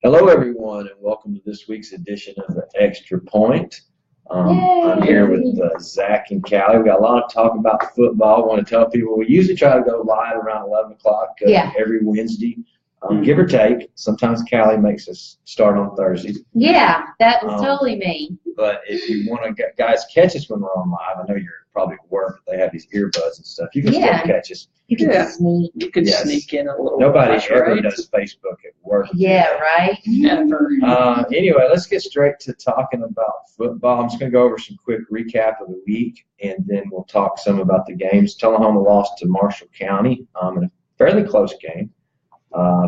Hello, everyone, and welcome to this week's edition of the Extra Point. I'm here with Zach and Callie. We got a lot of talk about football. I want to tell people we usually try to go live around 11 o'clock every Wednesday, give or take. Sometimes Callie makes us start on Thursdays. Yeah, that was totally me. But if you want to guys catch us when we're on live, I know you're probably at work, but they have these earbuds and stuff. You can still catch us. You can sneak. You can sneak in a little. Nobody ever does Facebook at work. Yeah, right? Never. Anyway, let's get straight to talking about football. I'm just going to go over some quick recap of the week, and then we'll talk some about the games. Tullahoma lost to Marshall County in a fairly close game.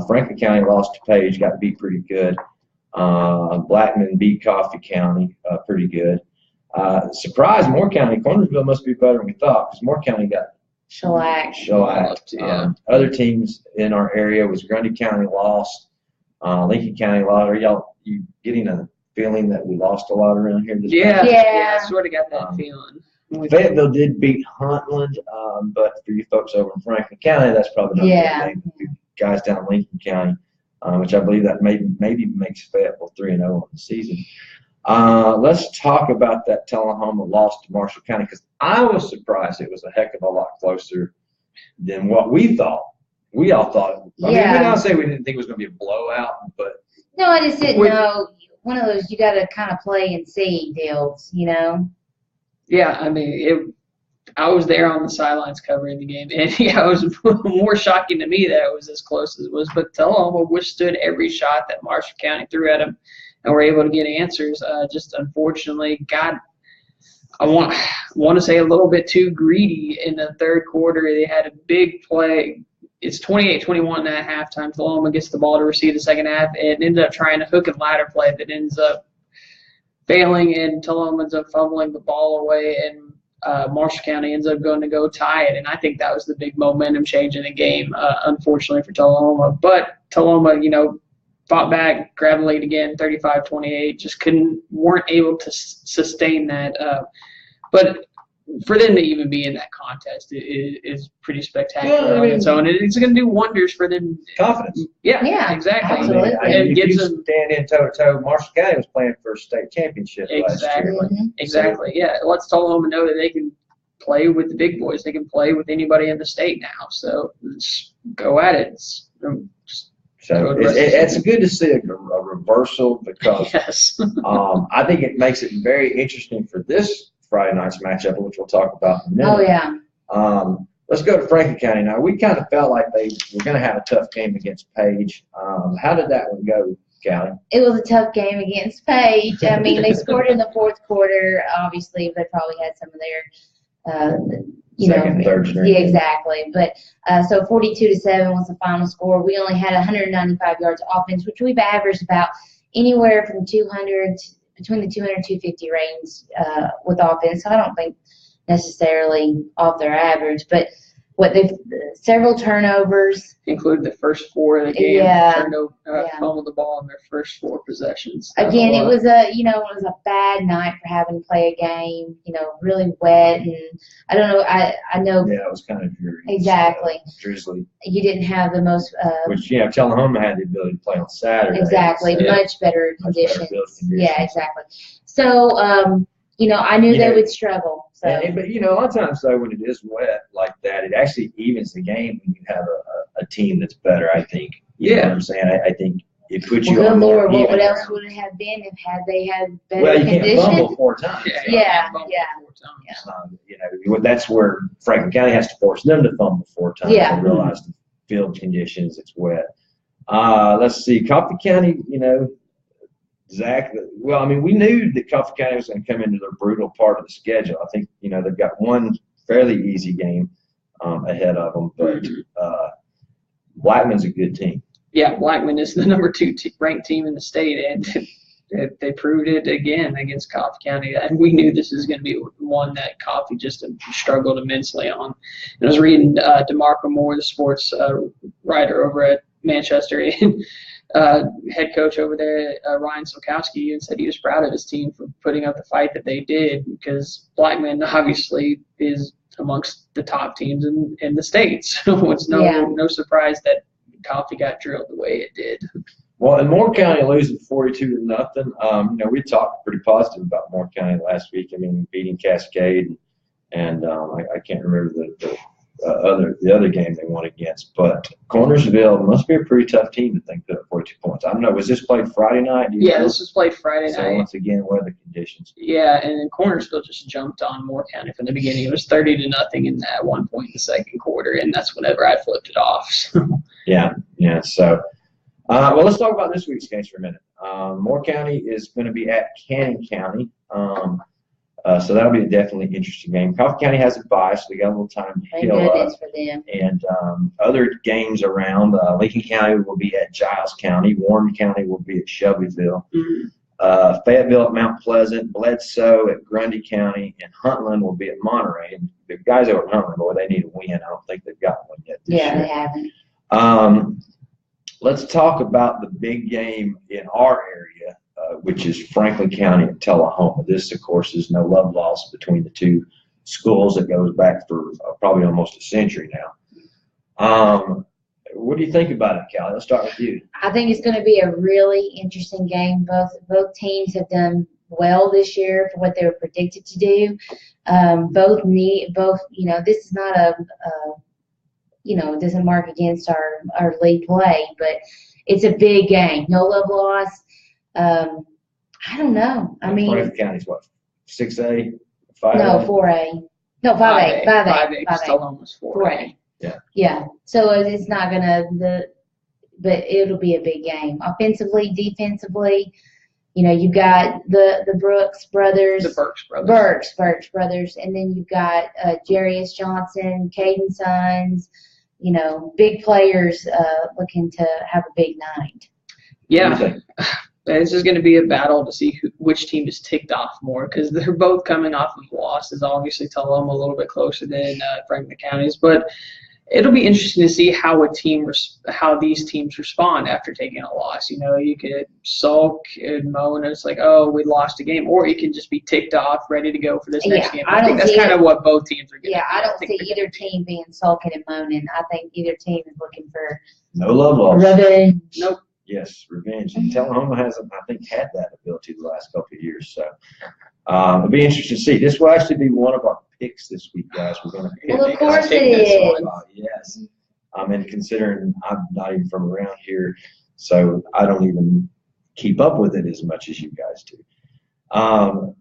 Franklin County lost to Page, got beat pretty good. Blackman beat Coffee County pretty good. Surprise, Moore County. Cornersville must be better than we thought because Moore County got shellacked. Other teams in our area was Grundy County lost. Lincoln County lost. Are you getting a feeling that we lost a lot around here? Yeah, I sort of got that feeling. Fayetteville did beat Huntland, but for you folks over in Franklin County, that's probably not good. The guys down in Lincoln County, which I believe that maybe makes Fayetteville 3-0 on the season. Let's talk about that Tullahoma loss to Marshall County because I was surprised it was a heck of a lot closer than what we thought. We all thought. I mean, we don't say we didn't think it was going to be a blowout, but no, I just didn't know. One of those you got to kind of play and see deals, you know. Yeah, I mean, I was there on the sidelines covering the game, and it was more shocking to me that it was as close as it was. But Tullahoma withstood every shot that Marshall County threw at them, and were able to get answers. Just unfortunately, I want to say a little bit too greedy in the third quarter. They had a big play. It's 28-21 at halftime. Tullahoma gets the ball to receive the second half, and ended up trying a hook and ladder play that ends up failing, and Tullahoma ends up fumbling the ball away, and Marshall County ends up going to go tie it. And I think that was the big momentum change in the game, unfortunately for Tullahoma. But Tullahoma, fought back, grabbed the lead again, 35-28. Just weren't able to sustain that. But for them to even be in that contest is pretty spectacular on its own. It's going to do wonders for them. Confidence. Yeah, exactly. Absolutely. And if you stand in toe-to-toe, Marshall County was playing for a state championship last year. Exactly. Yeah, it lets Tullahoma know that they can play with the big boys. They can play with anybody in the state now. So let's go at it. So it's good to see a reversal because I think it makes it very interesting for this Friday night's matchup, which we'll talk about in a minute. Oh, yeah. Let's go to Franklin County now. We kind of felt like they were going to have a tough game against Page. How did that one go, Callie? It was a tough game against Page. I mean, they scored in the fourth quarter. Obviously, they probably had some of their second, third string. Yeah, exactly. But so 42-7 was the final score. We only had 195 yards of offense, which we've averaged about anywhere from 200 between the 200 and 250 range with offense. So I don't think necessarily off their average, but several turnovers. Included the first four of the game. Fumbled the ball in their first four possessions. Again, it was a bad night for having to play a game. Really wet, and I don't know. I know. Yeah, it was kind of dreary. Exactly. Drizzly. You didn't have the most. Which Tullahoma had the ability to play on Saturday. Exactly, so much better conditions. Yeah, exactly. So I knew they would struggle. So. But a lot of times though, when it is wet like that, it actually evens the game when you have a team that's better. I think. You know what I'm saying? I think it puts you on more even. What else would it have been if they had better conditions? Well, you can't fumble 4 times. Yeah. That's where Franklin County has to force them to fumble 4 times. Yeah. They realize the field conditions, it's wet. Let's see, Coffee County. Zach, we knew that Coffee County was going to come into their brutal part of the schedule. I think, they've got one fairly easy game ahead of them, but Blackman's a good team. Yeah, Blackman is the number 2 ranked team in the state, and they proved it again against Coffee County. And we knew this was going to be one that Coffee just struggled immensely on. And I was reading DeMarco Moore, the sports writer over at Manchester, and head coach over there, Ryan Solkowski, and said he was proud of his team for putting up the fight that they did because Blackman obviously is amongst the top teams in the state. So it's no surprise that Coffee got drilled the way it did. Well, and Moore County losing 42-0. We talked pretty positive about Moore County last week. I mean, beating Cascade, and I can't remember the other game they won against. But Cornersville must be a pretty tough team to think put up 42 points. I don't know. Was this played Friday night? Yeah, this was played Friday night. So once again, weather conditions. Yeah, and then Cornersville just jumped on Moore County from the beginning. It was 30-0 in at one point in the second quarter, and that's whenever I flipped it off. Yeah. So, well, let's talk about this week's games for a minute. Moore County is going to be at Cannon County. So that'll be a definitely interesting game. Coffee County has a bye, so they got a little time to heal up. For them. And other games around, Lincoln County will be at Giles County. Warren County will be at Shelbyville. Mm-hmm. Fayetteville at Mount Pleasant. Bledsoe at Grundy County. And Huntland will be at Monterey. And the guys over at Huntland, boy, they need a win. I don't think they've got one yet this year. They haven't. Let's talk about the big game in our area, which is Franklin County and Tullahoma. This, of course, is no love lost between the two schools. That goes back for probably almost a century now. What do you think about it, Callie? Let's start with you. I think it's going to be a really interesting game. Both teams have done well this year for what they were predicted to do. This is not it doesn't mark against our league play, but it's a big game. No love lost. I don't know. I mean, Franklin County's what, 6A, 5A? No, 4A. No, 5A. 5A. 5A. Tullahoma's 4A. Yeah. So it's not gonna but it'll be a big game. Offensively, defensively, you've got the Brooks brothers. The Burks brothers. Burks brothers, and then you've got Jarius Johnson, Caden Sons. Big players looking to have a big night. Yeah. This is going to be a battle to see which team is ticked off more, because they're both coming off of losses. Obviously, Tullahoma a little bit closer than Franklin County's, but it'll be interesting to see how these teams respond after taking a loss. You could sulk and moan, and it's like, oh, we lost a game, or you can just be ticked off, ready to go for this next game. I think that's kind of what both teams are going to do. Yeah, I don't see either team being sulking and moaning. I think either team is looking for no love lost. Revenge. Nope. Yes, revenge. And Tullahoma hasn't, I think, had that ability the last couple of years. So it'll be interesting to see. This will actually be one of our picks this week, guys. We're going to pick. Well, of course it is. Yes. And considering I'm not even from around here, so I don't even keep up with it as much as you guys do.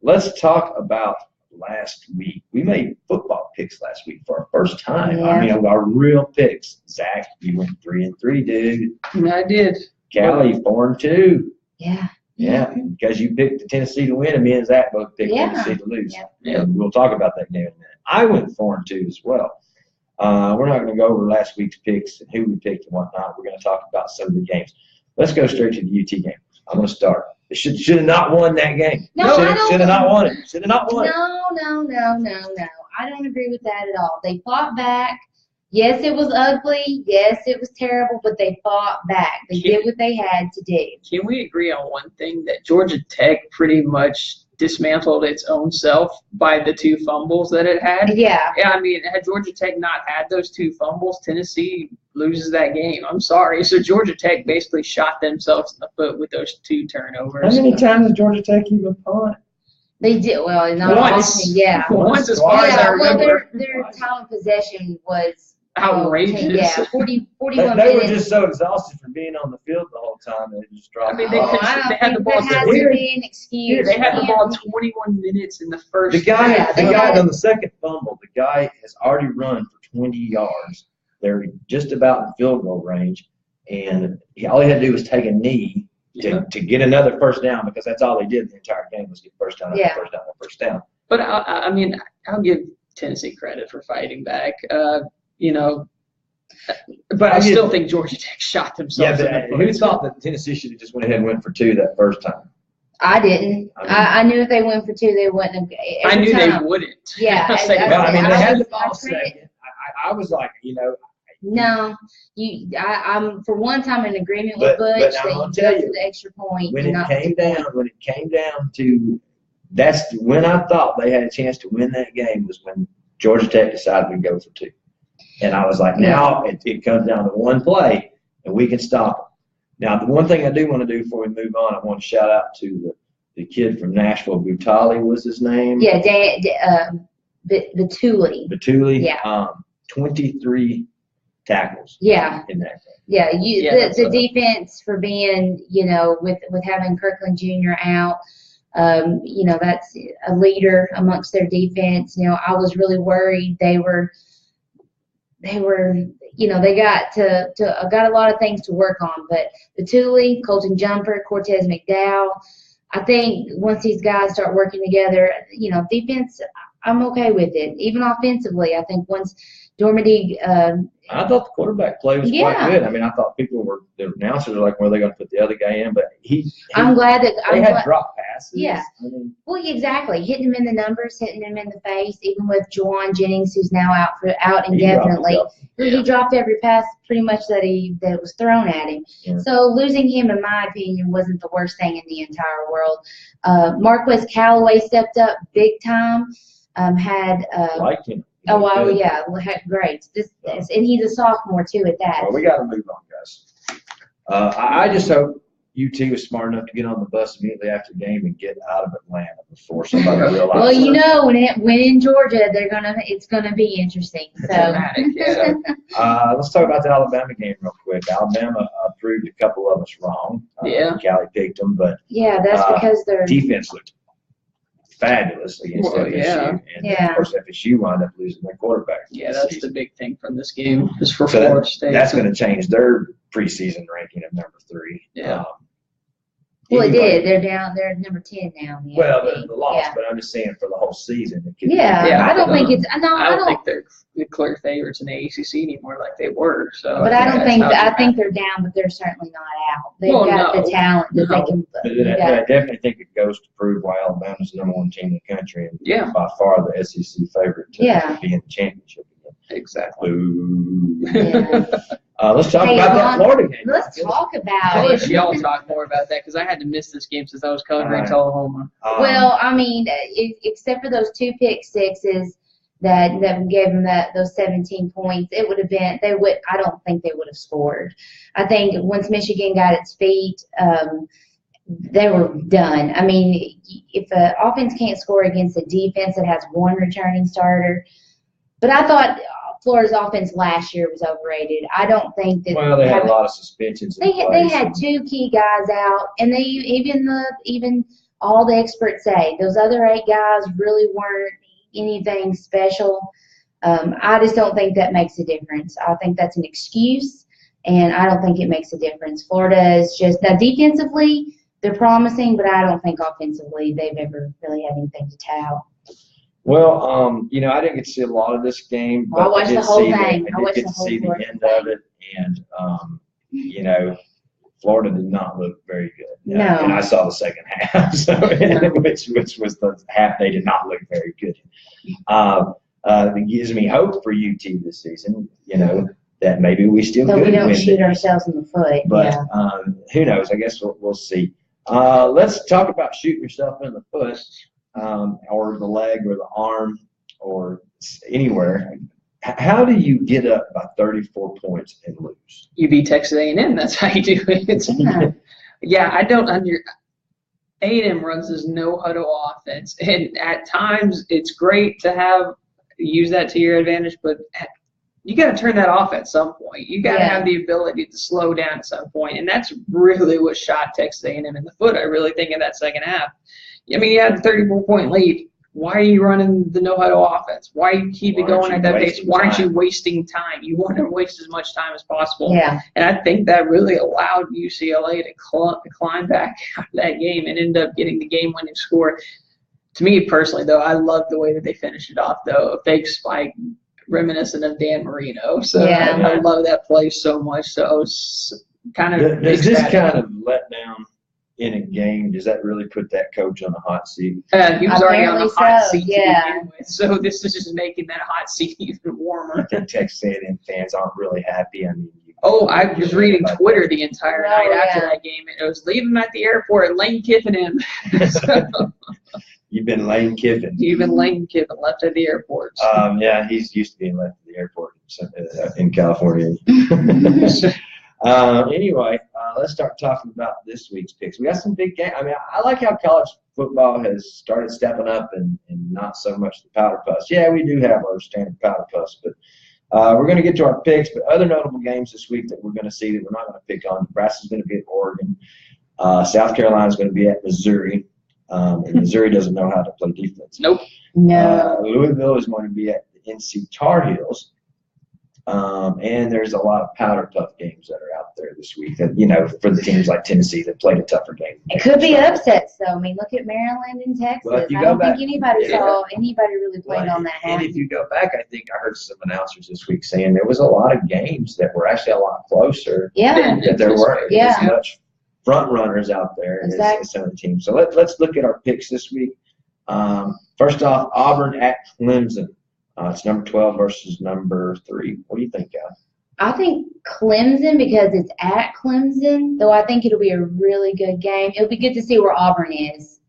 Let's talk about last week. We made football picks last week for our first time. Yeah. I mean, our real picks. Zach, you went 3-3, dude. I did. Callie, 4-2. Yeah. Yeah, because you picked Tennessee to win, and me and Zach both picked Tennessee to lose. Yeah. And we'll talk about that game in a minute. I went 4-2 as well. We're not going to go over last week's picks and who we picked and whatnot. We're going to talk about some of the games. Let's go straight to the UT game. I'm going to start. It should have not won that game. No, should have not won it. Should have not won it. No. I don't agree with that at all. They fought back. Yes, it was ugly. Yes, it was terrible, but they fought back. They did what they had to do. Can we agree on one thing, that Georgia Tech pretty much dismantled its own self by the 2 fumbles that it had? Yeah. Yeah, I mean, had Georgia Tech not had those 2 fumbles, Tennessee loses that game. I'm sorry. So Georgia Tech basically shot themselves in the foot with those 2 turnovers. How many times did Georgia Tech even punt? They did well. Not Once. often, yeah. Once, as far as I remember. Their time of possession was outrageous. Yeah, 41 They were minutes. just so exhausted from being on the field the whole time they just dropped. I mean, the ball. they had the ball. That has to be an excuse. They had the ball 21 minutes in the first. The guy Yeah, on the second fumble, the guy has already run for 20 yards. They're just about in field goal range, and all he had to do was take a knee to get another first down, because that's all they did the entire game was get first down, first down. But I mean, I'll give Tennessee credit for fighting back. But I still think Georgia Tech shot themselves. Yeah, but who thought that Tennessee should have just went ahead and went for 2 that first time? I didn't. I knew if they went for 2, they wouldn't have. I knew they wouldn't. Yeah. They had the ball second. I was like, No, I'm for one time in agreement with Butch that you go to the extra point. When it came down to, that's when I thought they had a chance to win that game, was when Georgia Tech decided to go for 2. And I was like, now it comes down to one play, and we can stop them. Now, the one thing I do want to do before we move on, I want to shout out to the kid from Nashville, Butali was his name. Yeah, Batuli. Batuli. Yeah. 23 tackles. Yeah. In that game. Yeah, the a- defense for being, with having Kirkland Jr. out, that's a leader amongst their defense. I was really worried they were, they got got a lot of things to work on. But Batuli, Colton Jumper, Cortez McDowell, I think once these guys start working together, defense, I'm okay with it. Even offensively, I think once Dormady. I thought the quarterback play was quite good. I mean, I thought the announcers were like, "Where are they going to put the other guy in?" But I'm glad that they had drop passes. Yeah. Well, exactly. Hitting him in the numbers, hitting him in the face. Even with Juwan Jennings, who's now out indefinitely, he dropped every pass pretty much that was thrown at him. Yeah. So losing him, in my opinion, wasn't the worst thing in the entire world. Marquez Callaway stepped up big time. Liked him. Oh, wow, yeah, great. And he's a sophomore, too, at that. Well, we got to move on, guys. I just hope UT was smart enough to get on the bus immediately after the game and get out of Atlanta before somebody realized. Well, when in Georgia, it's gonna be interesting. So yeah. Let's talk about the Alabama game real quick. Alabama proved a couple of us wrong. Cali picked them, but that's because their defense looked fabulous against FSU. And of course, FSU wound up losing their quarterback. Yeah, that's the big thing from this game is for Florida State. That's going to change their preseason ranking of number 3. Yeah. Well, it did. They're down. They're number 10 now. The loss, but I'm just saying for the whole season. I don't think it's. No, I don't think they're the clear favorites in the ACC anymore like they were. So, but I don't think. I think they're down, but they're certainly not out. They've got the talent that they can. I definitely think it goes to prove why Alabama's the number 1 team in the country and by far the SEC favorite to be in the championship. Exactly. Let's talk about that Florida game. Let's talk about I'll it. let y'all talk more about that because I had to miss this game since I was covering Tullahoma. Well, I mean, except for those 2 pick sixes that gave them those 17 points, it would have been. I don't think they would have scored. I think once Michigan got its feet, they were done. I mean, if an offense can't score against a defense that has 1 returning starter, but I thought Florida's offense last year was overrated. I don't think that. Well, they had a lot of suspensions. They had 2 key guys out, and they even all the experts say those other 8 guys really weren't anything special. I just don't think that makes a difference. I think that's an excuse, and I don't think it makes a difference. Florida is just now defensively they're promising, but I don't think offensively they've ever really had anything to tout. Well, I didn't get to see a lot of this game, but I watched the whole thing. I did get to see the end of it, and Florida did not look very good. No. And I saw the second half, which was the half they did not look very good. It gives me hope for UT this season. That maybe we still could. So we don't shoot ourselves in the foot. But who knows? I guess we'll see. Let's talk about shooting yourself in the foot. Or the leg or the arm or anywhere. How do you get up by 34 points and lose? You beat Texas A&M. That's how you do it. I don't A&M runs this no huddle offense, and at times it's great to use that to your advantage, but you got to turn that off at some point. You got to have the ability to slow down at some point, and that's really what shot Texas A&M in the foot. I really think in that second half. I mean, you had a 34-point lead. Why are you running the no-huddle offense? Why keep it going at that pace? Why aren't you wasting time? You want to waste as much time as possible. Yeah. And I think that really allowed UCLA to climb back out of that game and end up getting the game-winning score. To me personally, though, I love the way that they finished it off, though. A fake spike reminiscent of Dan Marino. So I love that play so much. So it was kind of – Does this kind of let down in a game, does that really put that coach on the hot seat? He was already on the hot seat to yeah. begin with, so this is just making that hot seat even warmer. I think Texas A&M fans aren't really happy. I mean, I was reading Twitter the entire night after that game, and it was leave him at the airport and Lane Kiffin him. You've been Lane Kiffin. You've been Lane Kiffin left at the airport. Yeah, he's used to being left at the airport in California. Anyway, let's start talking about this week's picks. We got some big games. I mean, I like how college football has started stepping up and not so much the powder puffs. Yeah, we do have our standard powder puffs, but we're going to get to our picks. But other notable games this week that we're going to see that we're not going to pick on. Nebraska's going to be at Oregon. South Carolina's going to be at Missouri. And Missouri doesn't know how to play defense. Nope. No. Louisville is going to be at the NC Tar Heels. And there's a lot of powder puff games that are out there this week that, for the teams like Tennessee that played a tougher game. It could be upsets, though. I mean, look at Maryland and Texas. Well, if you I go don't back- think anybody yeah. saw anybody really played on that And half. if you go back, I think I heard some announcers this week saying there was a lot of games that were actually a lot closer Yeah. that there weren't Yeah. as much front runners out there Exactly. as some of the teams. So let's look at our picks this week. First off, Auburn at Clemson. It's number 12 versus number 3. What do you think, Al? I think Clemson because it's at Clemson, though I think it'll be a really good game. It'll be good to see where Auburn is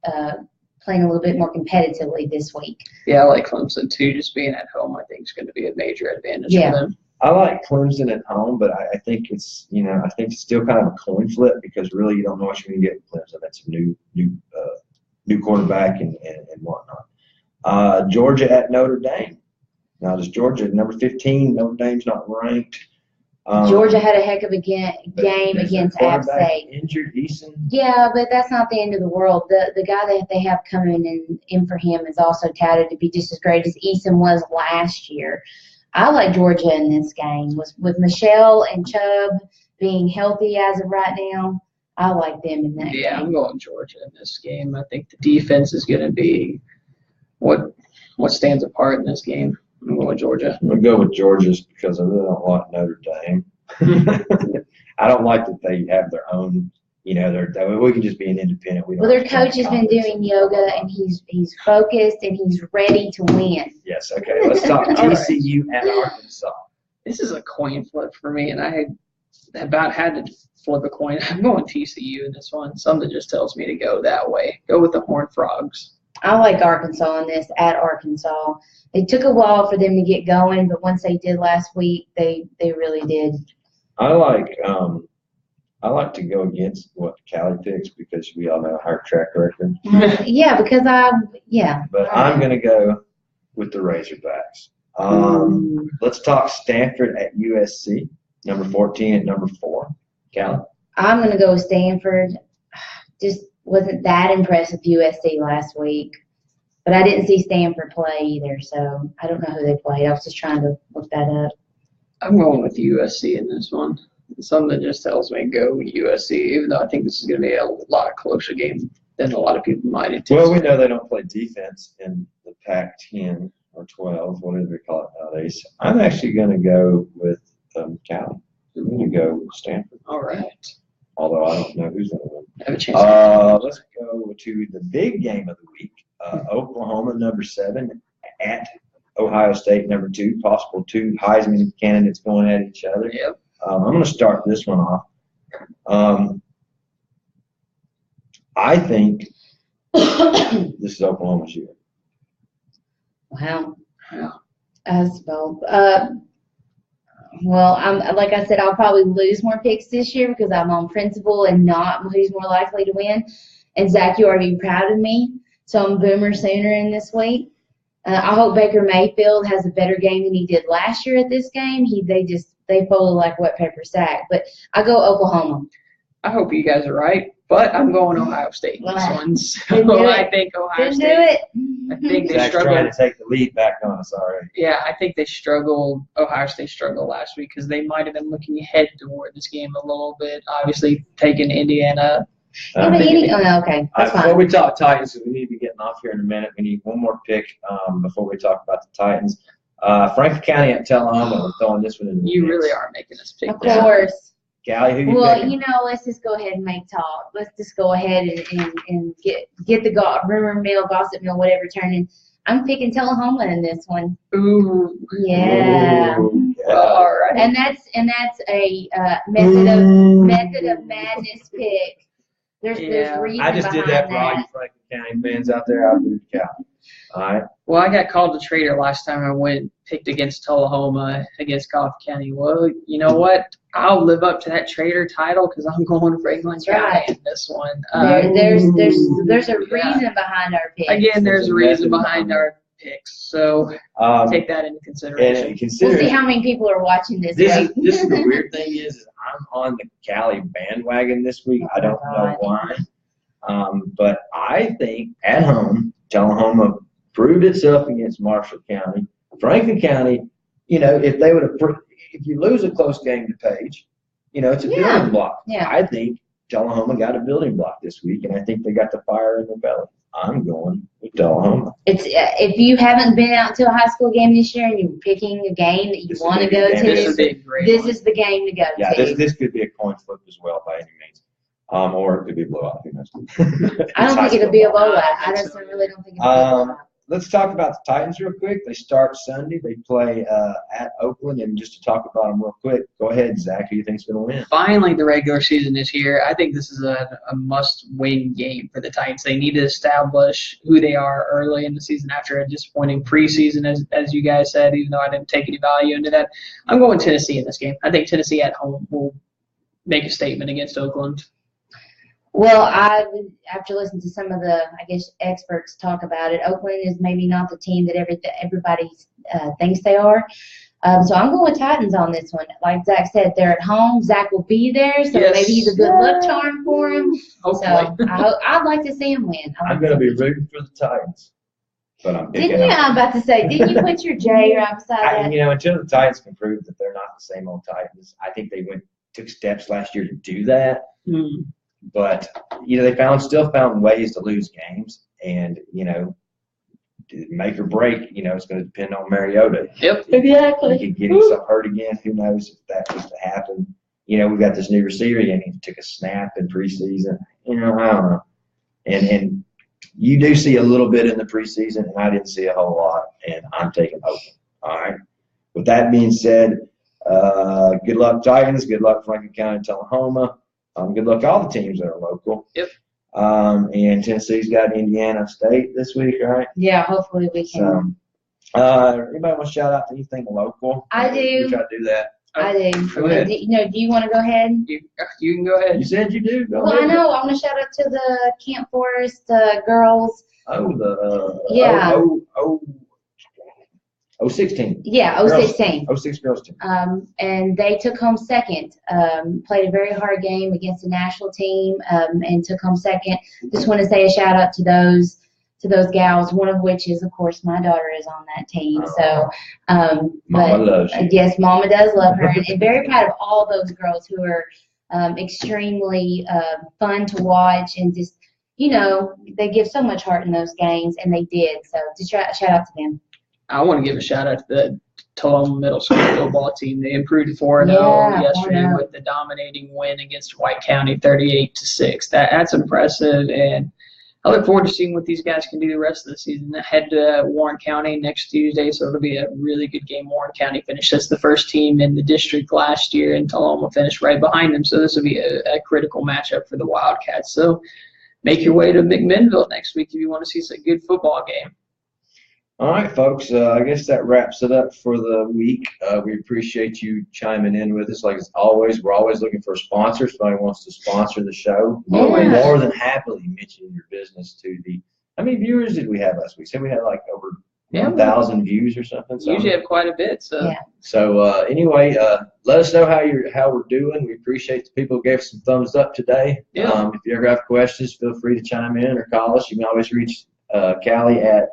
playing a little bit more competitively this week. Yeah, I like Clemson too. Just being at home, I think is going to be a major advantage Yeah. for them. I like Clemson at home, but I think it's I think it's still kind of a coin flip because really you don't know what you're going to get with Clemson. That's a new quarterback and whatnot. Georgia at Notre Dame. Now, does Georgia number 15? Notre Dame's not ranked. Georgia had a heck of a game but is against their App quarterback State. injured, Eason. Yeah, but that's not the end of the world. The guy that they have coming in for him is also touted to be just as great as Eason was last year. I like Georgia in this game. With Michelle and Chubb being healthy as of right now, I like them in that Yeah, game. I'm going Georgia in this game. I think the defense is going to be what stands apart in this game. I'm going Georgia. I'm going to go with Georgia just because I really don't like Notre Dame. I don't like that they have their own, we can just be an independent. We don't Well, their have to coach has been conference. doing yoga, and he's focused, and he's ready to win. Yes, okay. Let's talk All right. TCU at Arkansas. This is a coin flip for me, and I about had to flip a coin. I'm going TCU in this one. Something just tells me to go that way. Go with the Horned Frogs. I like Arkansas in this at Arkansas. It took a while for them to get going, but once they did last week, they really did. I like to go against what Callie picks because we all know her track record. Yeah, because But I'm going to go with the Razorbacks. Let's talk Stanford at USC, number 14 and number 4. Callie? I'm going to go with Stanford. Just wasn't that impressed with USC last week. But I didn't see Stanford play either, so I don't know who they played. I was just trying to look that up. I'm going with USC in this one. Something just tells me go USC, even though I think this is going to be a lot closer game than a lot of people might anticipate. Well, we know they don't play defense in the Pac-10 or 12, whatever they call it nowadays. I'm actually going to go with Callie. I'm going to go with Stanford, All right. although I don't know who's going to win. Have a chance. Let's go to the big game of the week. Oklahoma, number 7, at Ohio State, number 2. Possible 2 Heisman candidates going at each other. Yep. I'm going to start this one off. I think this is Oklahoma's year. Wow. Yeah. I suppose. Well, like I said, I'll probably lose more picks this year because I'm on principle and not who's more likely to win. And Zach, you already be proud of me, so I'm Boomer Sooner in this week. I hope Baker Mayfield has a better game than he did last year at this game. They folded like wet paper sack. But I go Oklahoma. I hope you guys are right, but I'm going Ohio State in this Wow. one. Didn't do So I it. think Ohio Didn't do State. it. I think they Zach's struggled. trying to take the lead back on us already. Yeah, I think they struggled. Ohio State struggled last week because they might have been looking ahead toward this game a little bit. Obviously, taking Indiana. Yeah, but okay, that's Before fine. we talk Titans, we need to be getting off here in a minute. We need one more pick before we talk about the Titans. Franklin County at Tullahoma. We're throwing this one in the You mix. really are making us pick Of this. course. Callie, who you Well, picking? let's just go ahead and make talk. Let's just go ahead and get the rumor mill, gossip mill, whatever turning. I'm picking Tullahoma in this one. Ooh. Yeah. Ooh, yeah. All right. And that's a method of madness pick. There's Yeah. reason I just did that behind for all you Franklin County fans out there. I booed Callie. All right. Well, I got called a traitor last time I picked against Tullahoma against Coffee County. Well, you know what? I'll live up to that Trader title because I'm going Franklin County in this one. There's a reason behind our pick. Again, there's a reason behind our picks, so take that into consideration. And We'll see how many people are watching this. This is the weird thing is I'm on the Cali bandwagon this week. I don't know why, but I think at home, Tullahoma proved itself against Marshall County. Franklin County, if you lose a close game to Page, it's a building block. Yeah. I think Tullahoma got a building block this week, and I think they got the fire in their belly. I'm going with Tullahoma. It's if you haven't been out to a high school game this year and you're picking a game that you want to go to, this is the game to go to. Yeah, this could be a coin flip as well by any means, or it could be a blowout. Who knows? I don't think it'll be a blowout. I just really don't think it'll be a blowout. Let's talk about the Titans real quick. They start Sunday. They play at Oakland. And just to talk about them real quick, go ahead, Zach. Who do you think is going to win? Finally, the regular season is here. I think this is a must-win game for the Titans. They need to establish who they are early in the season after a disappointing preseason, as you guys said, even though I didn't take any value into that. I'm going Tennessee in this game. I think Tennessee at home will make a statement against Oakland. Well, after listening to some of the, experts talk about it, Oakland is maybe not the team that everybody thinks they are. So I'm going with Titans on this one. Like Zach said, they're at home. Zach will be there, so maybe he's a good luck charm for him. Hopefully. So I'd like to see him win. I'm going to be rooting for the Titans, but I'm picking Didn't you? I'm about to say, didn't you put your J right beside that? Until the Titans can prove that they're not the same old Titans, I think they took steps last year to do that. But, they still found ways to lose games. And, make or break, it's going to depend on Mariota. Yep. Exactly. He could get himself hurt again. Who knows if that was to happen. We've got this new receiver, and he took a snap in preseason. I don't know. And you do see a little bit in the preseason, and I didn't see a whole lot. And I'm taking Oakland. All right. With that being said, good luck, Titans. Good luck, Franklin County, Tullahoma. Good luck all the teams that are local. Yep. And Tennessee's got Indiana State this week, right? Yeah, hopefully we can. So, anybody want to shout out to anything local? I do. We try to do that. I do. Go ahead. Do you want to go ahead? You can go ahead. You said you do. Go Well, ahead. I know. I want to shout out to the Camp Forest girls. Oh, the Yeah. 016. Yeah, Girls. 016. 06 girls team. And they took home second. Played a very hard game against the national team and took home second. Just want to say a shout out to those gals. One of which is, of course, my daughter is on that team. So, Mama loves you. Yes, Mama does love her, and very proud of all those girls who are extremely fun to watch and just they give so much heart in those games, and they did. So, just shout out to them. I want to give a shout out to the Tullahoma Middle School football team. They improved 4-0 yesterday with the dominating win against White County, 38-6. That's impressive, and I look forward to seeing what these guys can do the rest of the season. I head to Warren County next Tuesday, so it'll be a really good game. Warren County finished as the first team in the district last year, and Tullahoma finished right behind them. So this will be a critical matchup for the Wildcats. So make your way to McMinnville next week if you want to see a good football game. All right, folks. I guess that wraps it up for the week. We appreciate you chiming in with us. Like always, we're always looking for sponsors. If somebody wants to sponsor the show, we'll more than happily mention your business to the. How many viewers did we have last week? Said we had like over 1,000 views or something. Usually have quite a bit. So anyway, let us know how we're doing. We appreciate the people who gave us some thumbs up today. Yeah. If you ever have questions, feel free to chime in or call us. You can always reach Callie at.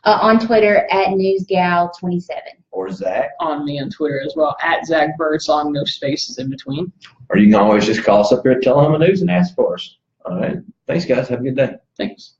On Twitter at NewsGal27. Or Zach. On me on Twitter as well, at Zach Birdsong, no spaces in between. Or you can always just call us up here at Tullahoma News and ask for us. All right. Thanks, guys. Have a good day. Thanks.